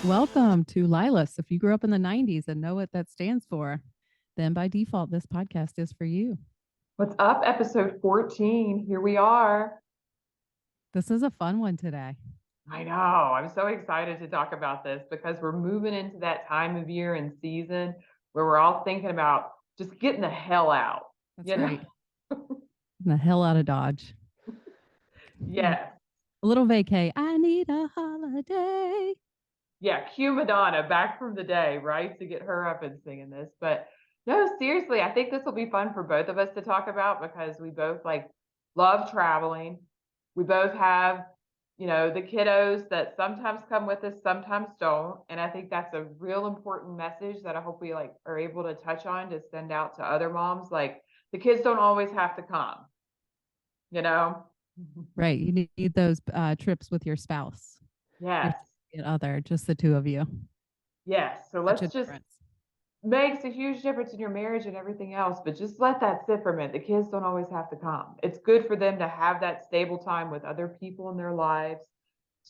Welcome to LYLAS. If you grew up in the 90s and know what that stands for, then by default, this podcast is for you. What's up? Episode 14. Here we are. This is a fun one today. I know. I'm so excited to talk about this because we're moving into that time of year and season where we're all thinking about just getting the hell out. That's You know? right. The hell out of Dodge. Yes. A little vacay. I need a holiday. Yeah. Cue Madonna back from the day, right? To get her up and singing this. But no, seriously, I think this will be fun for both of us to talk about because we both love traveling. We both have the kiddos that sometimes come with us, sometimes don't. And I think that's a real important message that I hope we are able to touch on to send out to other moms. Like the kids don't always have to come, you know? Right. You need those trips with your spouse, your Yes. significant other, just the two of you. Yes. So Such a let's just difference. makes a huge difference in your marriage and everything else, but just let that sit for a minute. The kids don't always have to come. It's good for them to have that stable time with other people in their lives,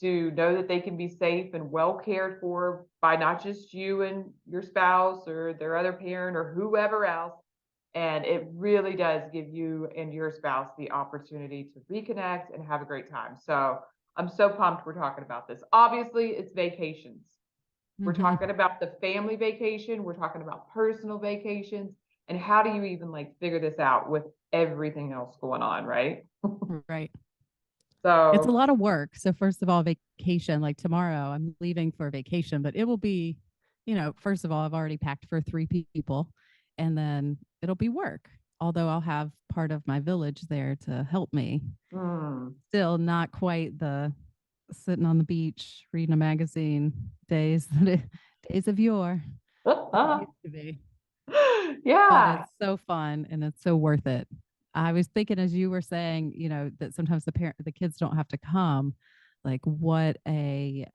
to know that they can be safe and well cared for by not just you and your spouse or their other parent or whoever else. And it really does give you and your spouse the opportunity to reconnect and have a great time. So I'm so pumped we're talking about this. Obviously, it's vacations. We're talking about the family vacation. We're talking about personal vacations. And how do you even figure this out with everything else going on, right? Right. It's a So, lot of work. So first of all, vacation, like tomorrow, I'm leaving for vacation, but it will be, first of all, I've already packed for 3 people and then it'll be work. Although I'll have part of my village there to help me. mm. Still not quite the sitting on the beach reading a magazine days that days of yore that it used to be. But Yeah. it's so fun and it's so worth it. I was thinking as you were saying, that sometimes the kids don't have to come, like what a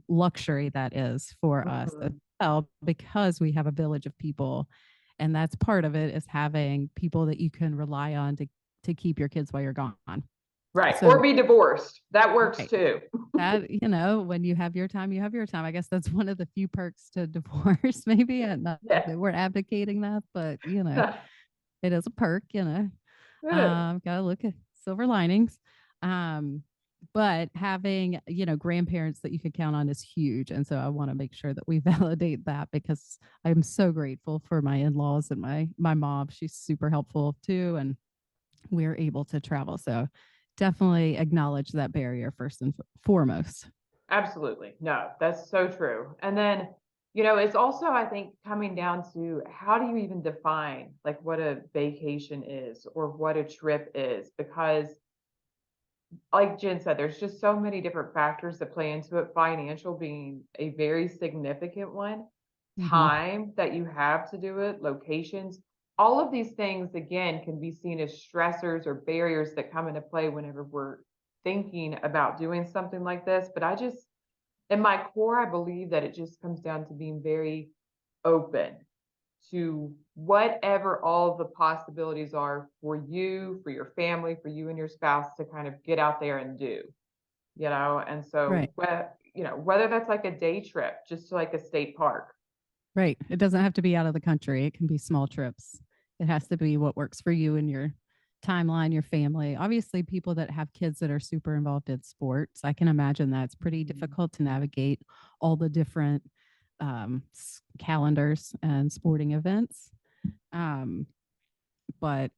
luxury that is for us as Mhm. well, because we have a village of people. And that's part of it is having people that you can rely on to keep your kids while you're gone. Right. Or So be divorced. That works right. too. That, when you have your time, you have your time. I guess that's one of the few perks to divorce, maybe. And not Yeah. that we're advocating that, but it is a perk, It is. Gotta look at silver linings. But having, grandparents that you could count on is huge. And so I want to make sure that we validate that because I'm so grateful for my in-laws and my mom. She's super helpful too. And we're able to travel. So definitely acknowledge that barrier first and foremost. Absolutely. No, that's so true. And then, it's also, I think, coming down to how do you even define what a vacation is or what a trip is? Because, like Jen said, there's just so many different factors that play into it, financial being a very significant one, Mm-hmm. time that you have to do it, locations. All of these things, again, can be seen as stressors or barriers that come into play whenever we're thinking about doing something like this. But in my core, I believe that it just comes down to being very open to whatever all of the possibilities are for you, for your family, for you and your spouse to kind of get out there and do, And Right. so, whether that's like a day trip, just to like a state park. Right. It doesn't have to be out of the country. It can be small trips. It has to be what works for you and your timeline, your family. Obviously, people that have kids that are super involved in sports, I can imagine that's pretty Mhm. difficult to navigate all the different calendars and sporting events. Um, but,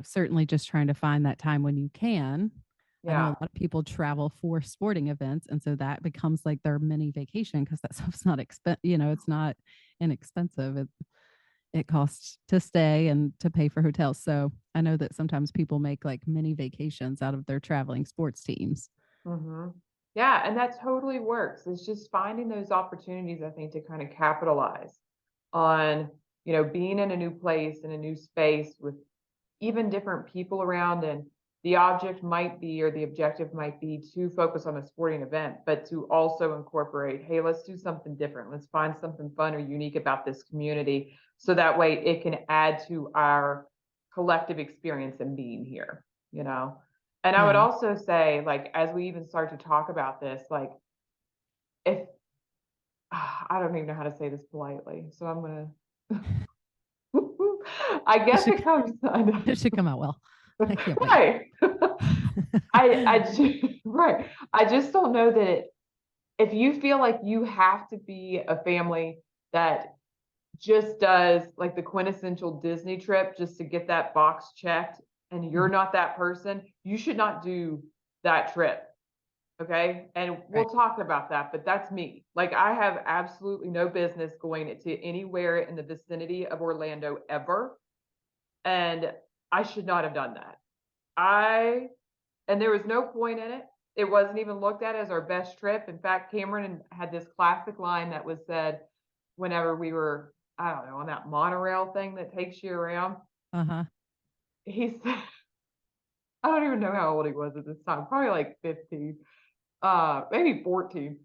certainly just trying to find that time when you can. I know a Yeah. lot of people travel for sporting events, and so that becomes like their mini vacation because that stuff's not it's not inexpensive. It costs to stay and to pay for hotels. So I know that sometimes people make like mini vacations out of their traveling sports teams. hmm Yeah. And that totally works. It's just finding those opportunities, I think, to kind of capitalize on, being in a new place, in a new space with even different people around. And the object might be, or the objective might be to focus on a sporting event, but to also incorporate, hey, let's do something different. Let's find something fun or unique about this community. So that way it can add to our collective experience in being here. And I would Yeah. also say, as we even start to talk about this, if I don't even know how to say this politely, so I'm gonna I It guess should it comes I know. it should come out well. I can't wait. Right. Right. I just don't know that if you feel like you have to be a family that just does like the quintessential Disney trip just to get that box checked and you're Mhm. not that person, you should not do that trip. Okay. And Right. we'll talk about that, but that's me. Like, I have absolutely no business going to anywhere in the vicinity of Orlando ever. And I should not have done that. And there was no point in it. It wasn't even looked at as our best trip. In fact, Cameron had this classic line that was said whenever we were, I don't know, on that monorail thing that takes you around. Uh-huh. He said, I don't even know how old he was at this time, probably like 15, maybe 14.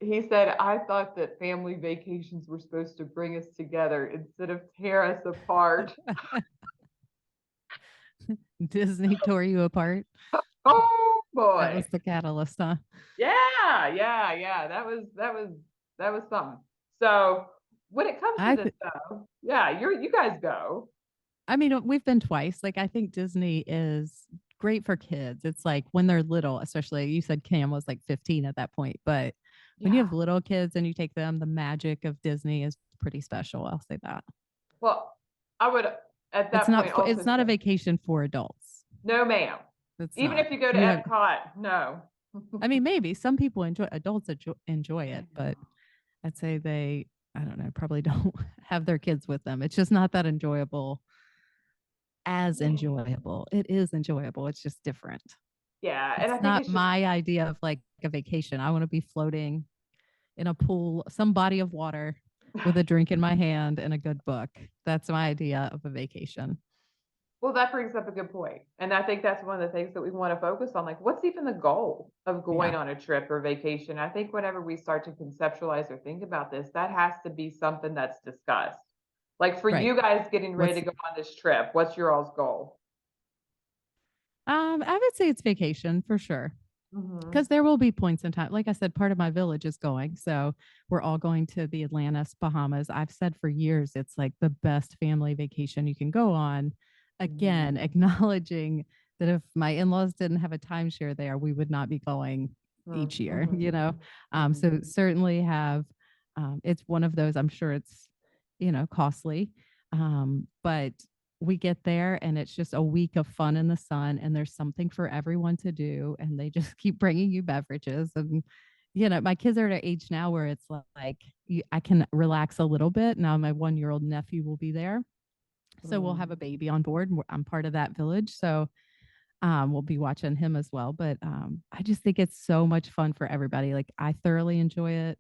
He said, I thought that family vacations were supposed to bring us together instead of tear us apart. Disney tore you apart. Oh That boy. was the catalyst, huh? Yeah, yeah, yeah. That was something. So when it comes to I this th- though, yeah, you guys go. I mean, we've been twice. Like, I think Disney is great for kids. It's like when they're little, especially you said Cam was like 15 at that point, but when you Yeah. have little kids and you take them, the magic of Disney is pretty special. I'll say that. Well, I would at that point It's also not a say, vacation for adults. no, ma'am. It's Even not. if you go to You have Epcot, no. I mean, maybe some people enjoy I it, but know. I'd say they I don't know, probably don't have their kids with them. It's just not that enjoyable as Yeah. enjoyable. It is enjoyable. It's just different. Yeah, and I It's think not it's just my idea of like a vacation. I want to be floating in a pool, some body of water with a drink in my hand and a good book. That's my idea of a vacation. well, that brings up a good point. And I think that's one of the things that we want to focus on. Like, what's even the goal of going Yeah. on a trip or vacation? I think whenever we start to conceptualize or think about this, that has to be something that's discussed. Like for Right. you guys getting ready What's to go on this trip, what's your all's goal? I would say it's vacation for sure. Hmm. Because there will be points in time. Like I said, part of my village is going. So we're all going to the Atlantis, Bahamas. I've said for years it's like the best family vacation you can go on. Again, acknowledging that if my in-laws didn't have a timeshare there, we would not be going each year, Hmm. So Hmm. certainly have it's one of those, I'm sure it's, costly. But we get there and it's just a week of fun in the sun and there's something for everyone to do and they just keep bringing you beverages and my kids are at an age now where it's like I can relax a little bit now. My 1 year old nephew will be there, so we'll have a baby on board. I'm part of that village, so we'll be watching him as well. But I just think it's so much fun for everybody. Like, I thoroughly enjoy it.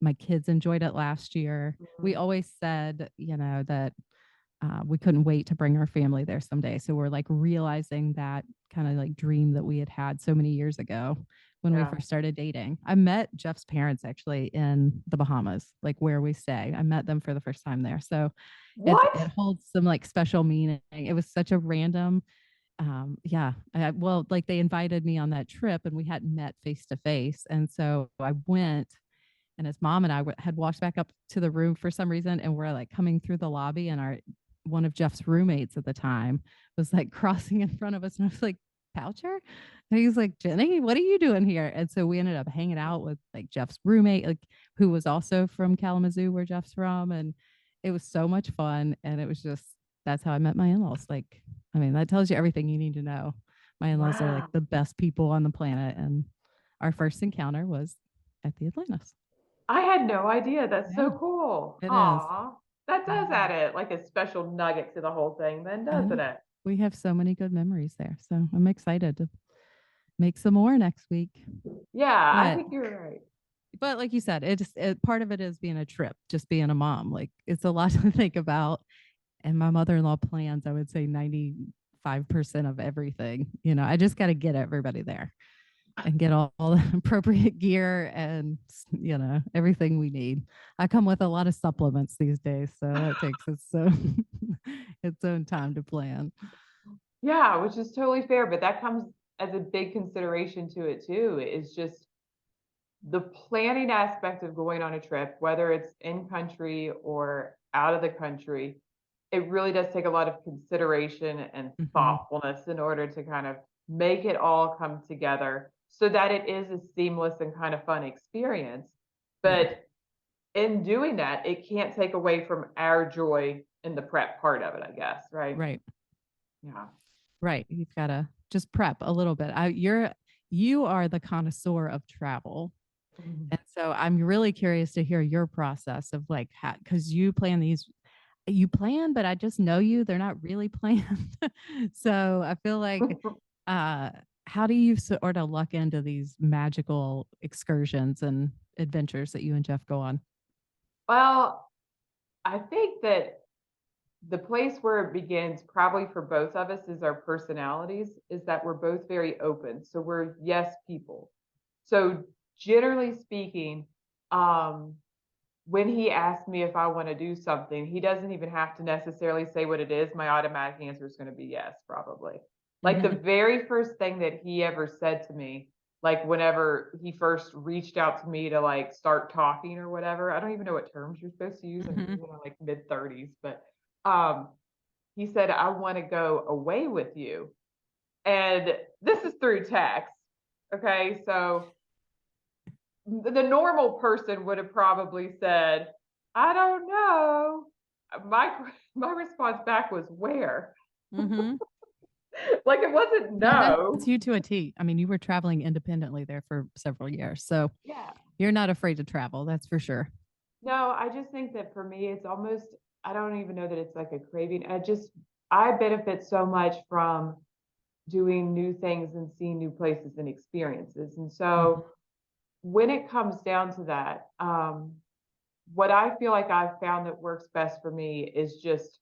My kids enjoyed it last year. We Hmm. always said that we couldn't wait to bring our family there someday. So we're like realizing that kind of like dream that we had had so many years ago when we Yeah. first started dating. I met Jeff's parents actually in the Bahamas, like where we stay. I met them for the first time there. So it What? holds some like special meaning. It was such a random yeah. Well, like they invited me on that trip and we hadn't met face to face. And so I went and his mom and had walked back up to the room for some reason, and we're like coming through the lobby, and our one of Jeff's roommates at the time was like crossing in front of us, and I was like, "Poucher," and he's like, "Jenny, what are you doing here?" And so we ended up hanging out with like Jeff's roommate, like who was also from Kalamazoo, where Jeff's from, and it was so much fun, and it was just that's how I met my in-laws. Like, I mean, that tells you everything you need to know. My in-laws are like Wow. the best people on the planet, and our first encounter was at the Atlantis. I had no idea. That's Yeah, so cool. it is. Aw. That does add it like a special nugget to the whole thing then, I doesn't know. it? We have so many good memories there. So I'm excited to make some more next week. Yeah, I But think you're right. like you said, part of it is being a trip, just being a mom. Like it's a lot to think about. And my mother-in-law plans, I would say 95% of everything. I just got to get everybody there and get all the appropriate gear and everything we need. I come with a lot of supplements these days, so that takes its own time to plan. Yeah, which is totally fair, but that comes as a big consideration to it too, is just the planning aspect of going on a trip, whether it's in country or out of the country, it really does take a lot of consideration and Mhm. thoughtfulness in order to kind of make it all come together so that it is a seamless and kind of fun experience. Yeah. But in doing that, it can't take away from our joy in the prep part of it, I guess, right? Right. Yeah. Right. You've got to just prep a little bit. You are the connoisseur of travel. Mhm. And so I'm really curious to hear your process of like how, because you plan, but I just know you, they're not really planned. So I feel like uh how do you sort of luck into these magical excursions and adventures that you and Jeff go on? Well, I think that the place where it begins probably for both of us is our personalities, is that we're both very open. So we're yes people. So generally speaking, um, when he asks me if I want to do something, he doesn't even have to necessarily say what it is. My automatic answer is going to be yes, probably. Like the Hmm. very first thing that he ever said to me, like whenever he first reached out to me to like start talking or whatever, I don't even know what terms you're supposed to use. I'm Hmm. like mid 30s, but um, he said, I want to go away with you. And this is through text. Okay. So the normal person would have probably said, I don't know. My response back was where? Hmm. Like it wasn't No, that's no. you to a T. I mean, you were traveling independently there for several years. So Yeah. you're not afraid to travel, that's for sure. No, I just think that for me it's almost I don't even know that it's like a craving. I benefit so much from doing new things and seeing new places and experiences. And Mhm. so when it comes down to that, what I feel like I've found that works best for me is just,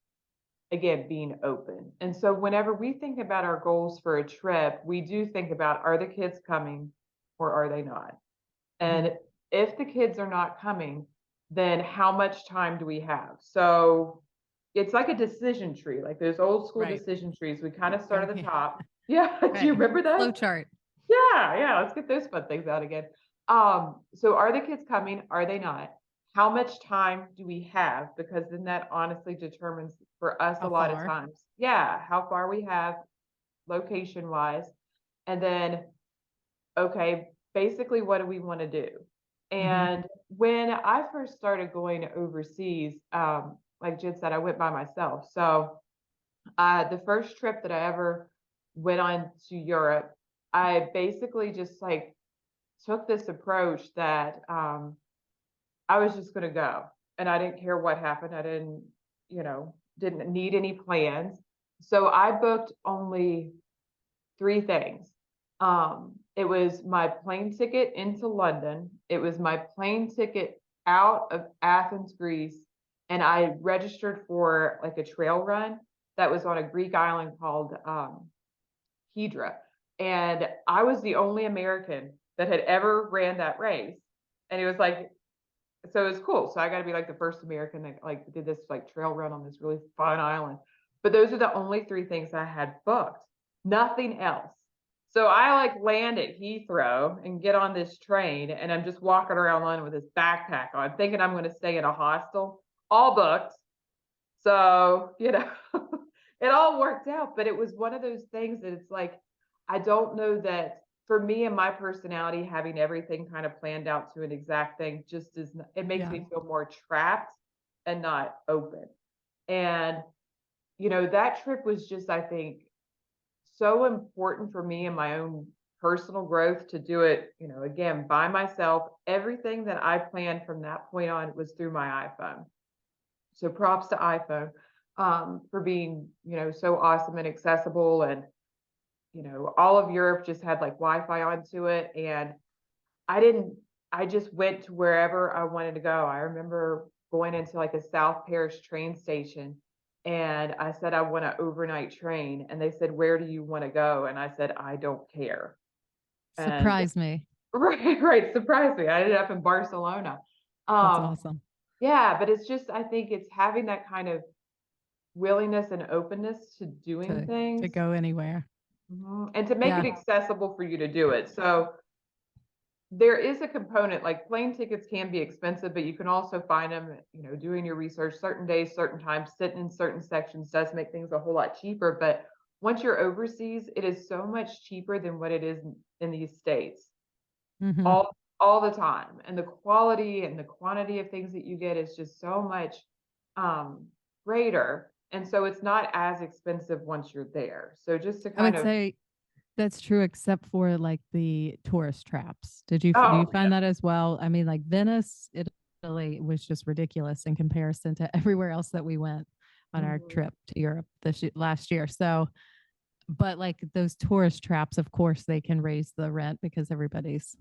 again, being open. And so whenever we think about our goals for a trip, we do think about are the kids coming or are they not? Mhm. And if the kids are not coming, then how much time do we have? So it's like a decision tree, like those old school Right. decision trees. We kind of start at the Okay. top. Yeah. Do you Right. remember those? Flow chart. Yeah, yeah, let's get those fun things out again. So are the kids coming? Are they not? How much time do we have? Because then that honestly determines for us a How lot of far? times, yeah, how far we have location wise. And then, okay, basically, what do we want to do? Mhm. And when I first started going overseas, like Jen said, I went by myself. So the first trip that I ever went on to Europe, I basically just like took this approach that I was just going to go and I didn't care what happened. I didn't, didn't need any plans. So I booked only three things. It was my plane ticket into London, it was my plane ticket out of Athens, Greece, and I registered for like a trail run that was on a Greek island called Hydra. And I was the only American that had ever ran that race. And it was like, so it was cool. So I got to be like the first American that like did this like trail run on this really fun island. But those are the only three things I had booked, nothing else. So I like land at Heathrow and get on this train, and I'm just walking around London with this backpack on, thinking I'm going to stay in a hostel, all booked. So, it all worked out, but it was one of those things that it's like, I don't know that for me and my personality, having everything kind of planned out to an exact thing just is, it makes Yeah. me feel more trapped and not open. And, that trip was just, I think, so important for me and my own personal growth to do it, again, by myself. Everything that I planned from that point on was through my iPhone. So props to iPhone for being, so awesome and accessible. And, all of Europe just had like Wi-Fi onto it. And I didn't, I just went to wherever I wanted to go. I remember going into like a South Paris train station and I said, I want an overnight train. And they said, where do you want to go? And I said, I don't care. And Surprise me. right, right, surprised me. I ended up in Barcelona. That's Um, awesome. yeah, but it's just, I think it's having that kind of willingness and openness to doing To things, go anywhere. and to make it Yeah. accessible for you to do it. So there is a component, like plane tickets can be expensive, but you can also find them, doing your research, certain days, certain times, sitting in certain sections does make things a whole lot cheaper. But once you're overseas, it is so much cheaper than what it is in these states Hmm. all the time. And the quality and the quantity of things that you get is just so much um, greater. And so it's not as expensive once you're there. So just to I kind would of, say that's true, except for like the tourist traps. Do you oh, find that as well? I mean, like Venice, Italy was just ridiculous in comparison to everywhere else that we went on our mhm. trip to Europe last year. So, but like those tourist traps, of course, they can raise the rent because everybody's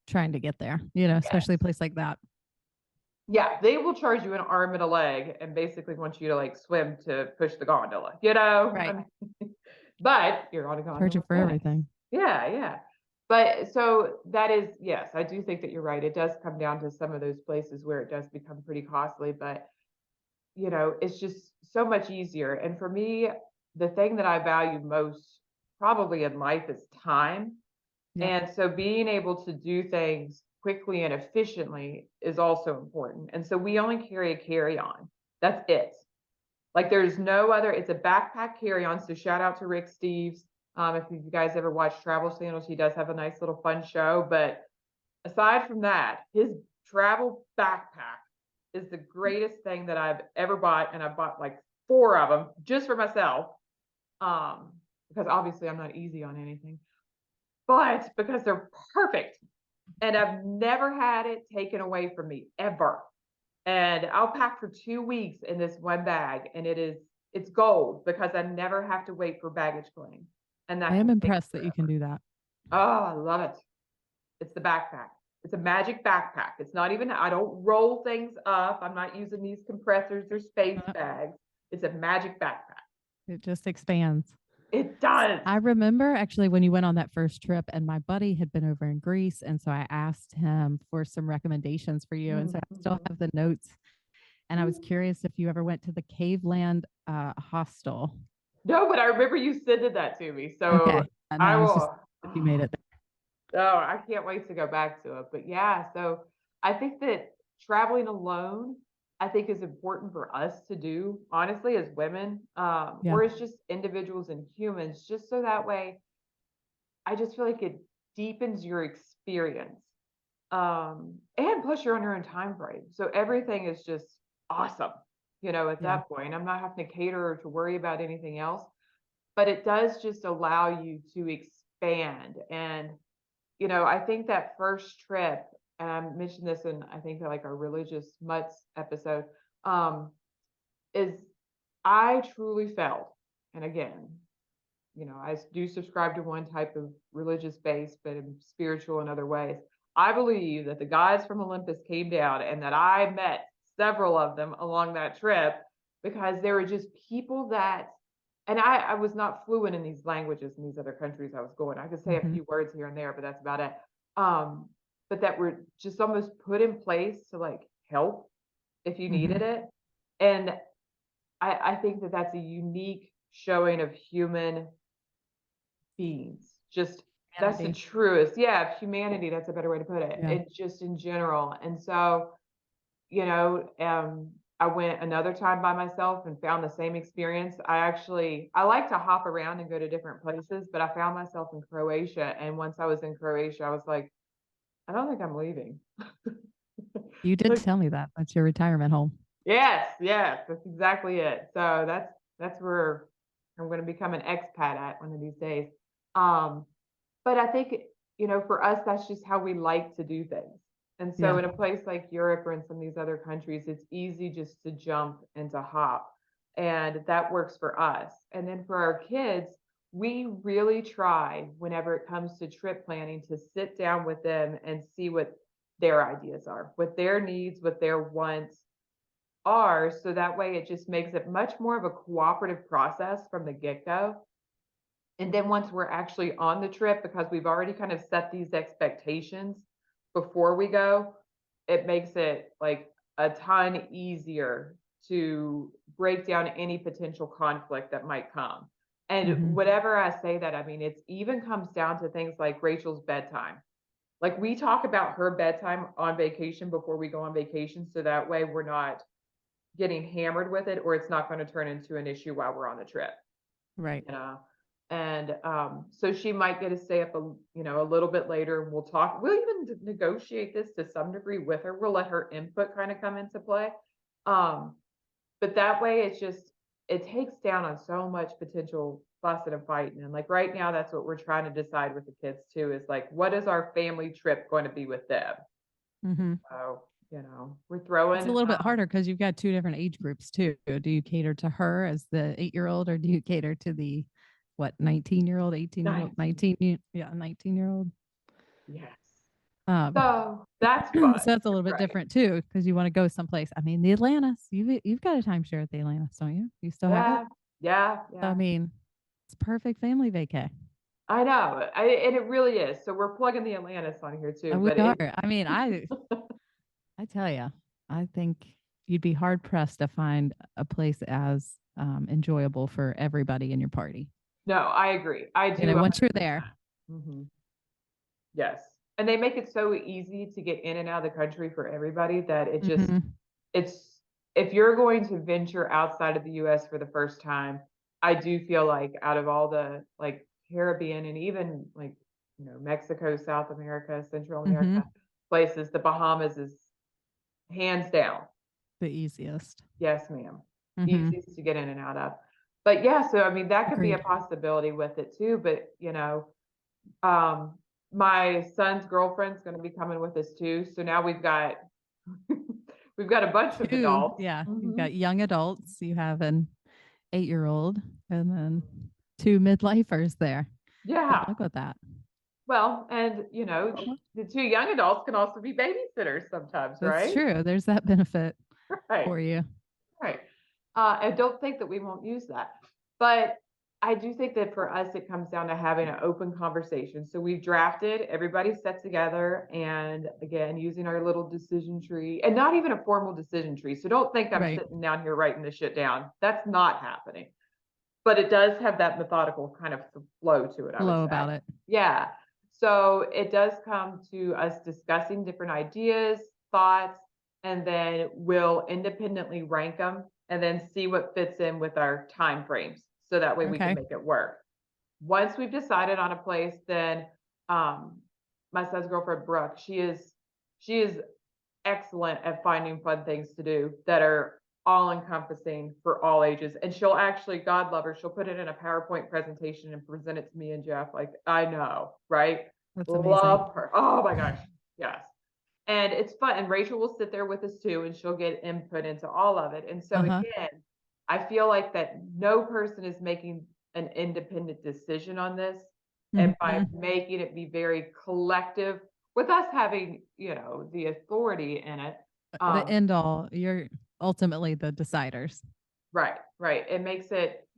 trying to get there, especially a Yes. place like that. Yeah, they will charge you an arm and a leg and basically want you to like swim to push the gondola. I Right. mean, but you're on a Charge you gondola for swimming. everything. Yeah, yeah. But so that is, yes, I do think that you're right. It does come down to some of those places where it does become pretty costly, but it's just so much easier. And for me, the thing that I value most probably in life is time. Yep. And so being able to do things quickly and efficiently is also important. And so we only carry a carry-on. That's it. Like there's no other, it's a backpack carry-on. So shout out to Rick Steves. If you guys ever watch Travel Sandals, he does have a nice little fun show. But aside from that, his travel backpack is the greatest thing that I've ever bought. And I bought like 4 of them just for myself. Because obviously I'm not easy on anything, but because they're perfect. And I've never had it taken away from me ever. And I'll pack for 2 weeks in this one bag, and it's gold because I never have to wait for baggage claim, and I that am can take impressed that you can forever. do that. Oh, I love it. It's the backpack. It's a magic backpack. It's not even, I don't roll things up. I'm not using these compressors or space Uh, bags. It's a magic backpack. It just expands. It does. I remember actually when you went on that first trip, and my buddy had been over in Greece. And so I asked him for some recommendations for you. And so I still Mhm. have the notes. And I was curious if you ever went to the Caveland hostel. No, but I remember you sending that to me. So Okay. No, I I was just will. if you made it. Oh, I can't wait to go back to it. But yeah, so I think that traveling alone, I think is important for us to do, honestly, as women, Yeah. or as just individuals and humans, just so that way I just feel like it deepens your experience. And plus you're on your own time frame. So everything is just awesome, at Yeah. that point. I'm not having to cater or to worry about anything else, but it does just allow you to expand. And I think that first trip, and I mentioned this in I think like our religious mutts episode, um, is I truly felt, and again, I do subscribe to one type of religious base, but I'm spiritual in other ways. I believe that the gods from Olympus came down and that I met several of them along that trip because there were just people that, and I was not fluent in these languages in these other countries I was going. I could say a Hmm. few words here and there, but that's about it. Um, but that were just almost put in place to like help if you needed Hmm. it. And I think that that's a unique showing of human beings. Just that's the Humanity. truest. Yeah, humanity, that's a better way to put it. Yeah. It's just in general. And so, I went another time by myself and found the same experience. I like to hop around and go to different places, but I found myself in Croatia. And once I was in Croatia, I was like, I don't think I'm leaving. You did Like, tell me that. That's your retirement home. yes, yes, that's exactly it. So that's where I'm going to become an expat at one of these days. Um, But I think, for us, that's just how we like to do things. And so Yeah. in a place like Europe or in some of these other countries, it's easy just to jump and to hop. And that works for us. And then for our kids, we really try whenever it comes to trip planning to sit down with them and see what their ideas are, what their needs, what their wants are. So that way it just makes it much more of a cooperative process from the get go. And then once we're actually on the trip, because we've already kind of set these expectations before we go, it makes it like a ton easier to break down any potential conflict that might come. And Hmm. whatever I say that, I mean, it's even comes down to things like Rachel's bedtime. Like, we talk about her bedtime on vacation before we go on vacation, so that way we're not getting hammered with it, or it's not gonna turn into an issue while we're on the trip, Right. you know? And, so she might get to stay up a little bit later, and we'll talk. We'll even negotiate this to some degree with her. We'll let her input kinda come into play. Um, but that way, it takes down on so much potential fussing and fighting, and, like, right now, that's what we're trying to decide with the kids too, is, like, what is our family trip going to be with them? Hmm. So, we're It's a throwing, little bit harder because you've got two different age groups too. Do you cater to her as the 8-year-old, or do you cater to the what 19-year-old, 18-year-old, 19. 19-year-old? Yes. Um, So, that's so fun. that's a little bit Right. different too because you want to go someplace. I mean, the Atlantis. You've got a timeshare at the Atlantis, don't you? You still have it? Yeah. Yeah, So, I yeah. mean, it's perfect family vacay. I know, and it really is. So we're plugging the Atlantis on here too, We but are. it I mean, I tell you, I think you'd be hard pressed to find a place as enjoyable for everybody in your party. No, I agree. I You know, do once you're 100%. there. Mhm. Yes. And they make it so easy to get in and out of the country for everybody that Hmm. it's if you're going to venture outside of the US for the first time, I do feel like out of all the, like, Caribbean and even, like, Mexico, South America, Central Hmm. America places, the Bahamas is hands down. The easiest. Yes, ma'am. Hmm. Easiest to get in and out of. But yeah, so I mean, that could be a Agreed. possibility with it too, but, um, my son's girlfriend's gonna be coming with us too, so now we've got we've got a bunch of Two, adults. yeah. You've Mhm. got young adults, you have an 8-year-old, and then two midlifers there. Good Yeah. luck with that. Well, and, the 2 young adults can also be babysitters sometimes, That's right? true. There's that benefit Right. for you. Right. I don't think that we won't use that. But I do think that for us, it comes down to having an open conversation. So we've drafted, everybody sat together, and again, using our little decision tree, and not even a formal decision tree. So don't think I'm Right. sitting down here writing this shit down. That's not happening. But it does have that methodical kind of flow to it, I would Flow say. about it. Yeah. So it does come to us discussing different ideas, thoughts, and then we'll independently rank them and then see what fits in with our time frames. So that way we can Okay. make it work. Once we've decided on a place, then um, my son's girlfriend Brooke, she is excellent at finding fun things to do that are all encompassing for all ages. And she'll actually, God love her, she'll put it in a PowerPoint presentation and present it to me and Jeff. Like, I know, right? That's amazing. Love her. Oh my gosh. Yes. And it's fun. And Rachel will sit there with us too, and she'll get input into all of it. And so Uh-huh. again, I feel like that no person is making an independent decision on this. And by Hmm. making it be very collective, with us having, the authority in it, The um, end all, you're ultimately the deciders. right, right.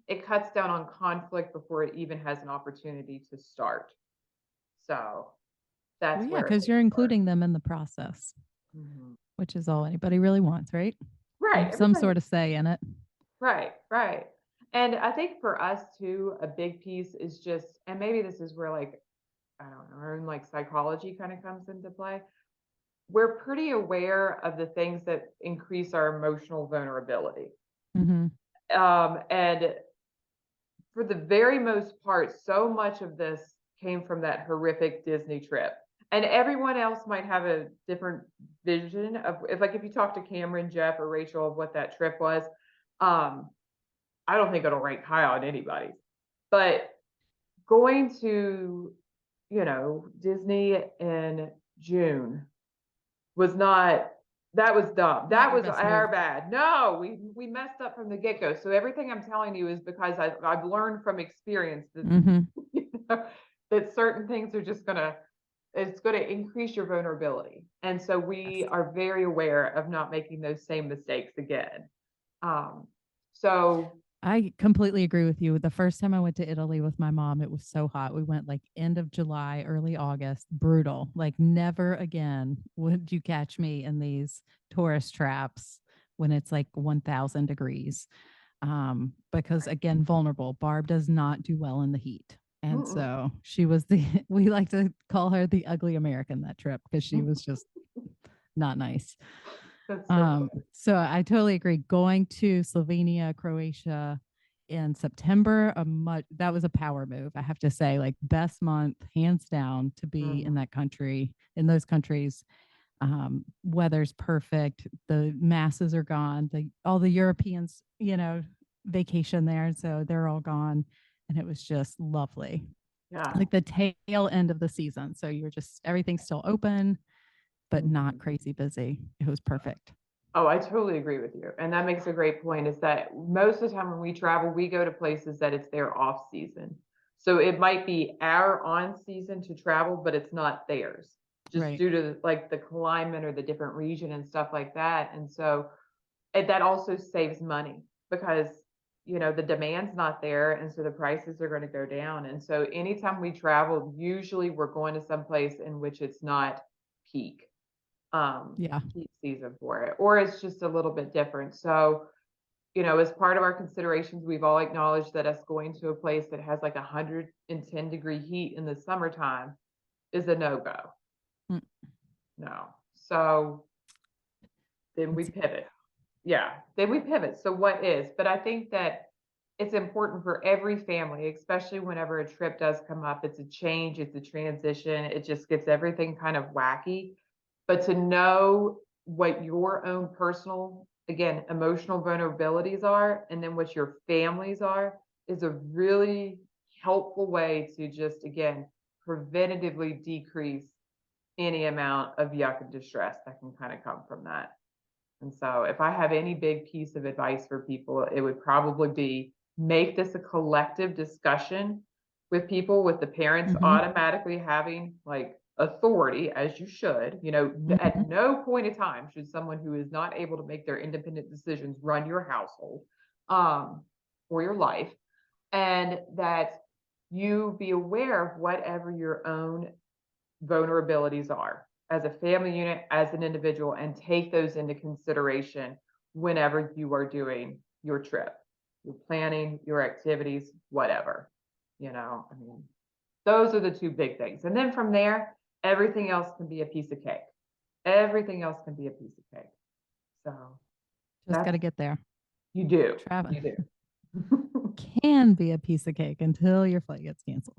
It cuts down on conflict before it even has an opportunity to start. So Well, that's yeah, where it because makes you're it work. including them in the process, Mhm. which is all anybody really wants, right? Right. Some Everybody. sort of say in it. Right, right. And I think for us too, a big piece is just, and maybe this is where, like, I don't know, our own, like, psychology kind of comes into play. We're pretty aware of the things that increase our emotional vulnerability. Hmm. And for the very most part, so much of this came from that horrific Disney trip. And everyone else might have a different vision of, if you talk to Cameron, Jeff, or Rachel of what that trip was. Um, I don't think it'll rank high on anybody's. But going to, Disney in June was not, that was dumb. Not That your was best our move. bad. No, we messed up from the get-go. So everything I'm telling you is because I've learned from experience that, Hmm. that certain things are just it's gonna increase your vulnerability. And so we Yes. are very aware of not making those same mistakes again. Um, so I completely agree with you. The first time I went to Italy with my mom, it was so hot. We went like end of July, early August, brutal. Like never again would you catch me in these tourist traps when it's like 1,000 degrees. Because again, vulnerable. Barb does not do well in the heat. And Mm-mm. so she was we like to call her the ugly American that trip because she was just not nice. That's so funny. So I totally agree. Going to Slovenia, Croatia in September, that was a power move. I have to say, like best month, hands down, to be in Mhm. that country, in those countries. Weather's perfect. The masses are gone. All the Europeans, vacation there, so they're all gone, and it was just lovely. Yeah. Like the tail end of the season, so you're just everything's still open, but not Mhm. crazy busy. It was perfect. Oh, I totally agree with you. And that makes a great point is that most of the time when we travel, we go to places that it's their off season. So it might be our on season to travel, but it's not theirs just Right. due to like the climate or the different region and stuff like that. And so that also saves money because the demand's not there and so the prices are going to go down. And so anytime we travel, usually we're going to some place in which it's not peak Yeah. peak season for it, or it's just a little bit different. So, as part of our considerations, we've all acknowledged that us going to a place that has like 110-degree heat in the summertime is a no go. Mm, No. So then we It's pivot. Yeah. Then we pivot. So what is? But I think that it's important for every family, especially whenever a trip does come up. It's a change, it's a transition. It just gets everything kind of wacky. But to know what your own personal, again, emotional vulnerabilities are, and then what your families are, is a really helpful way to just, again, preventatively decrease any amount of yuck and distress that can kind of come from that. And so, if I have any big piece of advice for people, it would probably be make this a collective discussion with people, with the parents mhm, automatically having like authority, as you should. At mhm. no point in time should someone who is not able to make their independent decisions run your household um, or your life, and that you be aware of whatever your own vulnerabilities are as a family unit, as an individual, and take those into consideration whenever you are doing your trip, your planning, your activities, whatever. I mean, those are the two big things. And then from there, everything else can be a piece of cake. Everything else can be a piece of cake. So Just got that's to get there. you do. Travel You do. can be a piece of cake until your flight gets canceled.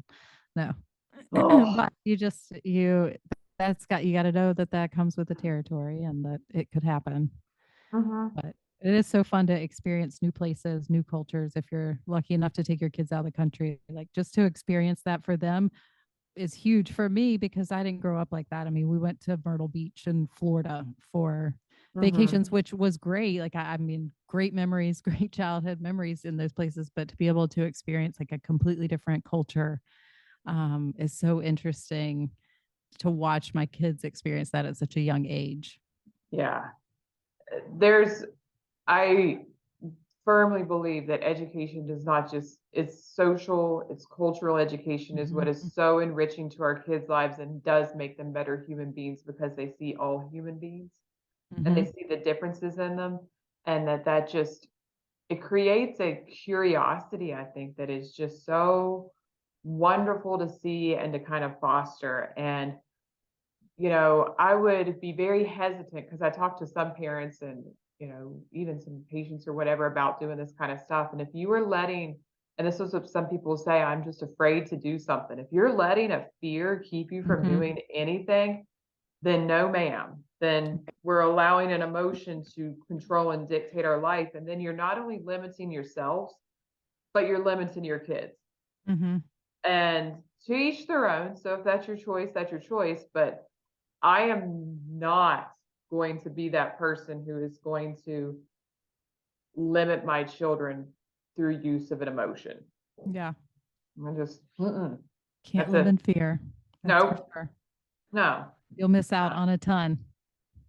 No, Oh. but you got to know that that comes with the territory and that it could happen. Mhm. But it is so fun to experience new places, new cultures. If you're lucky enough to take your kids out of the country, like just to experience that for them is huge for me because I didn't grow up like that. I mean, we went to Myrtle Beach in Florida for vacations, Mhm. which was great. Like, I mean, great memories, great childhood memories in those places. But to be able to experience like a completely different culture is so interesting to watch my kids experience that at such a young age. Yeah. There's I firmly believe that education does not just it's social, it's cultural education is what Mhm, is so enriching to our kids' lives and does make them better human beings because they see all human beings and they mhm. see the differences in them and that just it creates a curiosity, I think, that is just so wonderful to see and to kind of foster. And I would be very hesitant because I talk to some parents and, even some patients or whatever about doing this kind of stuff. And if you are letting, and this is what some people say, I'm just afraid to do something. If you're letting a fear keep you from Mhm. doing anything, then no, ma'am. Then we're allowing an emotion to control and dictate our life. And then you're not only limiting yourselves, but you're limiting your kids. Mhm. And to each their own. So if that's your choice, that's your choice. But I am not going to be that person who is going to limit my children through use of an emotion. Yeah. I just, Can't that's live it. in fear. That's for No, sure. no, You'll miss out uh, on a ton.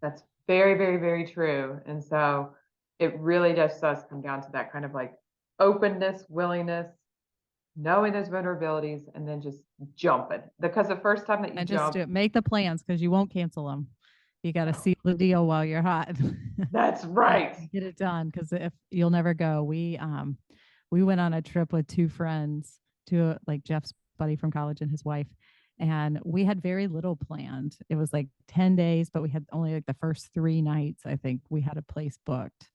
that's very, very, very true. And so it really just does come down to that kind of like openness, willingness, knowing those vulnerabilities, and then just jumping. Because the first time that you And just jump, do it. Make the plans because you won't cancel them. You got to seal the deal while you're hot. that's And right. get it done because if you'll never go. We went on a trip with two friends to like Jeff's buddy from college and his wife. And we had very little planned. It was like 10 days, but we had only like the first 3 nights, I think we had a place booked.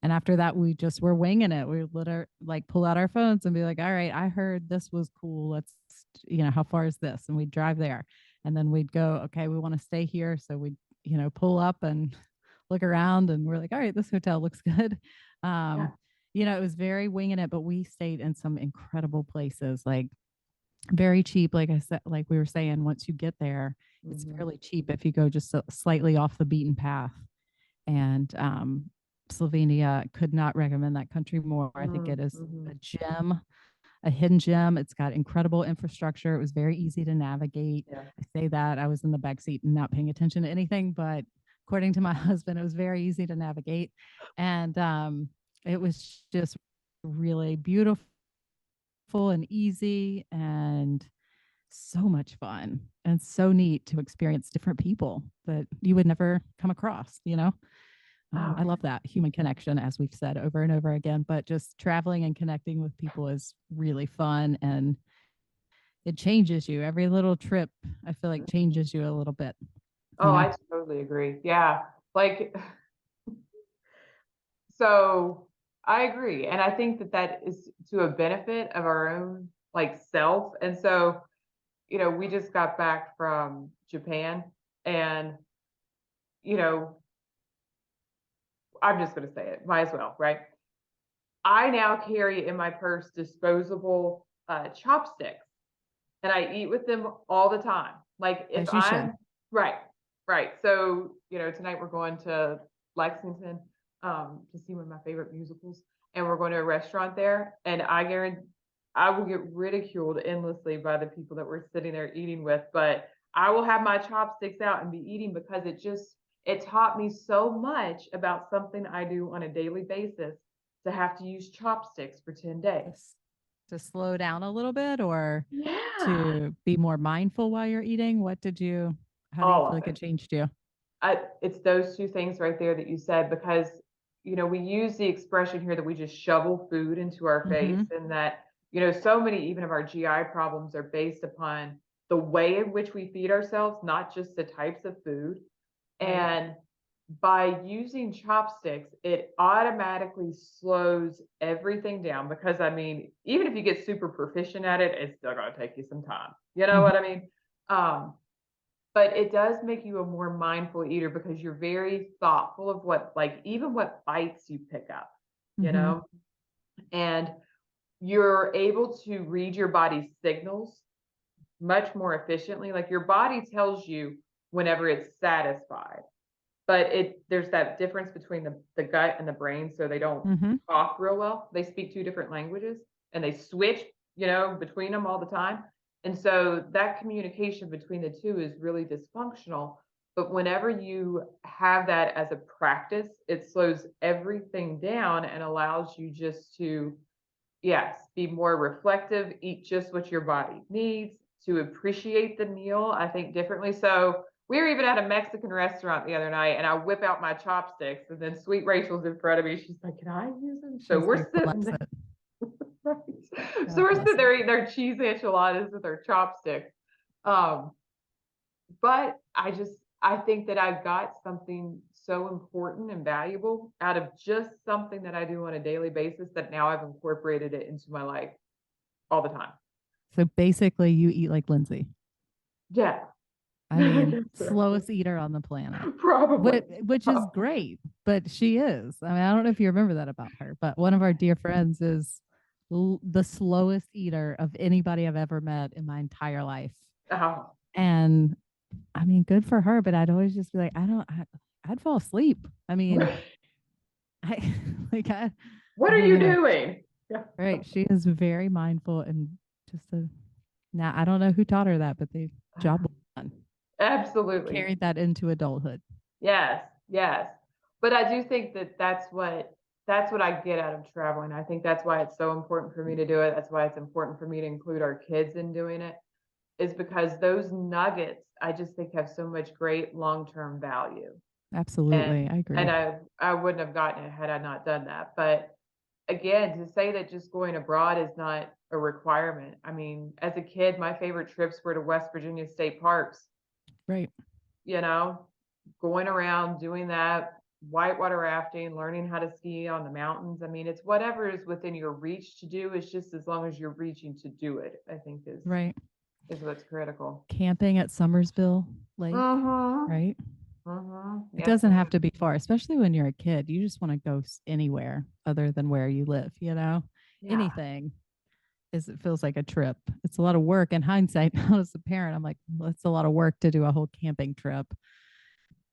And after that, we just were winging it. We literally like pull out our phones and be like, all right, I heard this was cool. Let's, how far is this? And we'd drive there. And then we'd go, okay, we want to stay here. So we'd, pull up and look around and we're like, all right, this hotel looks good. Yeah. Um, it was very winging it, but we stayed in some incredible places, like very cheap. Like I said, like we were saying, once you get there, it's Mhm. fairly cheap if you go just slightly off the beaten path. And Slovenia, could not recommend that country more. I think it is Mhm. a gem, a hidden gem. It's got incredible infrastructure. It was very easy to navigate. Yeah. I say that I was in the back seat and not paying attention to anything, but according to my husband, it was very easy to navigate. And it was just really beautiful and easy and so much fun and so neat to experience different people that you would never come across. Oh, I love that human connection, as we've said over and over again, but just traveling and connecting with people is really fun and it changes you. Every little trip, I feel like, changes you a little bit, you oh, know? I totally agree. Yeah. Like, so I agree. And I think that that is to a benefit of our own like self. And so, we just got back from Japan and, you know, I'm just going to say it, might as well, right? I now carry in my purse disposable chopsticks and I eat with them all the time. Like if As you should. I'm right, right. So, tonight we're going to Lexington to see one of my favorite musicals, and we're going to a restaurant there. And I guarantee I will get ridiculed endlessly by the people that we're sitting there eating with, but I will have my chopsticks out and be eating because it taught me so much about something I do on a daily basis to have to use chopsticks for 10 days. Just to slow down a little bit or Yeah. to be more mindful while you're eating? How do you All feel of like it it. changed you? It's those 2 things right there that you said because, we use the expression here that we just shovel food into our face Mm-hmm. and that, so many even of our GI problems are based upon the way in which we feed ourselves, not just the types of food. Right. And by using chopsticks, it automatically slows everything down because I mean, even if you get super proficient at it, it's still gonna take you some time. You know Mm-hmm. what I mean? Um, but it does make you a more mindful eater because you're very thoughtful of what like, even what bites you pick up, you Mm-hmm. know? And you're able to read your body's signals much more efficiently. Like, your body tells you whenever it's satisfied, but there's that difference between the gut and the brain, so they don't Mm-hmm. talk real well. They speak 2 different languages, and they switch, between them all the time. And so that communication between the 2 is really dysfunctional. But whenever you have that as a practice, it slows everything down and allows you just to, yes, be more reflective, eat just what your body needs, to appreciate the meal, I think, differently. So we were even at a Mexican restaurant the other night, and I whip out my chopsticks, and then sweet Rachel's in front of me. She's like, "Can I use them?" So She's we're like, sitting bless there, it. right? So God we're bless sitting it. there eating our cheese enchiladas with our chopsticks. Um, but I think that I got something so important and valuable out of just something that I do on a daily basis that now I've incorporated it into my life all the time. So basically, you eat like Lindsay. Yeah. I mean, Exactly. slowest eater on the planet, Probably. which is Probably. great. But she is. I mean, I don't know if you remember that about her, but one of our dear friends is the slowest eater of anybody I've ever met in my entire life. Oh. And I mean, good for her. But I'd always just be like, I'd fall asleep. I mean, I like What I've are been you there. doing? Yeah. Right. She is very mindful and just a now I don't know who taught her that, but the job well done. Absolutely. Carried that into adulthood. Yes, yes. But I do think that that's what I get out of traveling. I think that's why it's so important for me to do it. That's why it's important for me to include our kids in doing it, is because those nuggets I just think have so much great long-term value. And Absolutely. I and agree. I wouldn't have gotten it had I not done that. But again, to say that just going abroad is not a requirement. I mean, as a kid, my favorite trips were to West Virginia state parks, Right. you know, going around doing that, whitewater rafting, learning how to ski on the mountains. I mean, it's whatever is within your reach to do. It's just as long as you're reaching to do it, I think Right. is what's critical. Camping at Summersville Lake, Mhm. right? Mhm. It Yes, doesn't have ma'am. to be far, especially when you're a kid. You just want to go anywhere other than where you live, you know? Yeah. Anything is it feels like a trip. It's a lot of work in hindsight. Now as a parent, I'm like, well, it's a lot of work to do a whole camping trip,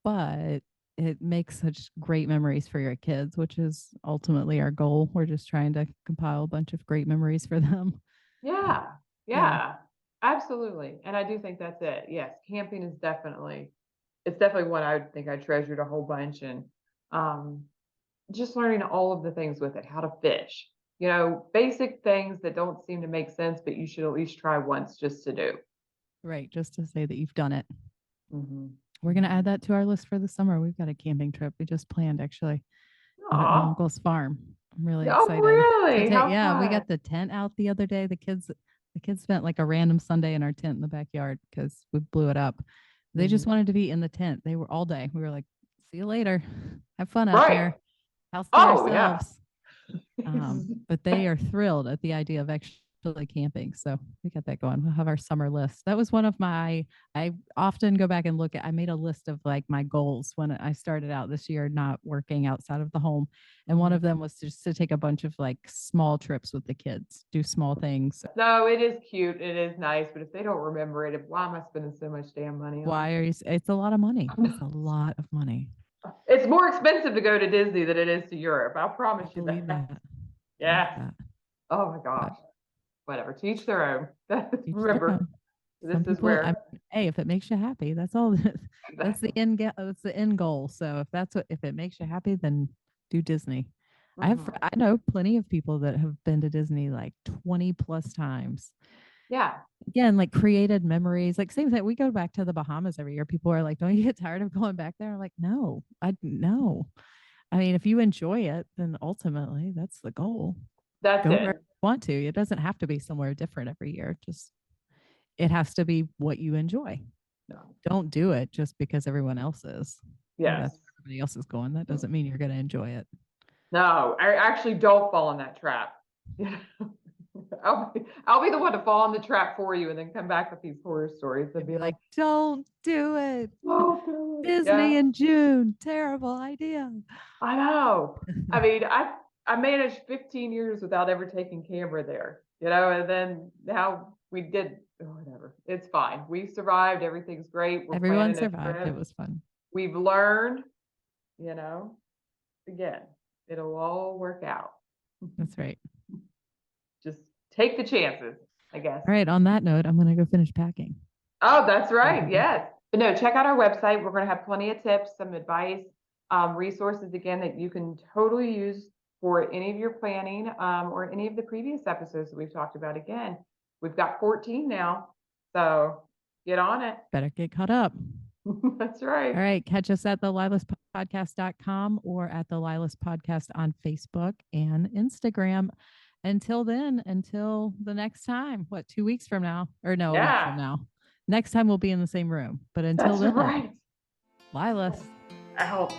but it makes such great memories for your kids, which is ultimately our goal. We're just trying to compile a bunch of great memories for them. Yeah. Yeah. Yeah. Absolutely. And I do think that's it. Yes, camping is definitely it's definitely one I would think I treasured a whole bunch and um just learning all of the things with it, how to fish. You know, basic things that don't seem to make sense, but you should at least try once just to do. Right. Just to say that you've done it. Mhm. We're going to add that to our list for the summer. We've got a camping trip we just planned actually out at my Aw. uncle's farm. I'm really Oh, excited to really? take. How Yeah, we fun. got the tent out the other day. The kids spent like a random Sunday in our tent in the backyard because we blew it up. They just Mhm. wanted to be in the tent. They were all day. We were like, see you later. Have fun out Right. there. House to Oh, yeah. yourselves. But they are thrilled at the idea of actually camping. So we got that going. We'll have our summer list. That was one of I often go back and look at, I made a list of like my goals when I started out this year, not working outside of the home. And one Mhm. of them was just to take a bunch of like small trips with the kids, do small things. No, it is cute. It is nice, but if they don't remember it, why am I spending so much damn money on Why are you, it's a lot of money. It's a lot of money. It's more expensive to go to Disney than it is to Europe. I'll I promise you believe that. that. Believe Yes. that. Oh my But gosh. Whatever. Teach their own. each their Remember, own. this Some is people, where hey, if it makes you happy, that's all. That's the exactly. that's the end goal. So if it makes you happy, then do Disney. Mhm. I know plenty of people that have been to Disney like 20 plus times. Yeah. Again, like created memories. Like same thing. We go back to the Bahamas every year. People are like, "Don't you get tired of going back there?" I'm like, no, I no. I mean, if you enjoy it, then ultimately that's the goal. That's Go where it. you want to. It doesn't have to be somewhere different every year. Just it has to be what you enjoy. No. Don't do it just because everyone else is, or Yes. that's where everybody else is going. That doesn't mean you're going to enjoy it. No, I actually don't fall in that trap. Yeah. I'll be the one to fall in the trap for you and then come back with these horror stories and And be be like, like, don't do it. oh, God. Disney Yeah. in June. Terrible idea. I know. I mean, I managed 15 years without ever taking camera there, and then now we did whatever. It's fine. We survived. Everything's great. We're Everyone planning a survived. It trip. was fun. We've learned, you know, again, it'll all work out. That's right. Just take the chances, I guess. All right. On that note, I'm going to go finish packing. Oh, that's right. Yes. But no, check out our website. We're going to have plenty of tips, some advice, resources again that you can totally use for any of your planning or any of the previous episodes that we've talked about. Again, we've got 14 now. So get on it. Better get caught up. That's All right. right. Catch us at the LYLASpodcast.com or at the LYLAS podcast on Facebook and Instagram. Until then, until the next time, what, 2 weeks from now? Or no, a week Yeah, from now. Next time we'll be in the same room. But until that's then, right. LYLAS. I hope.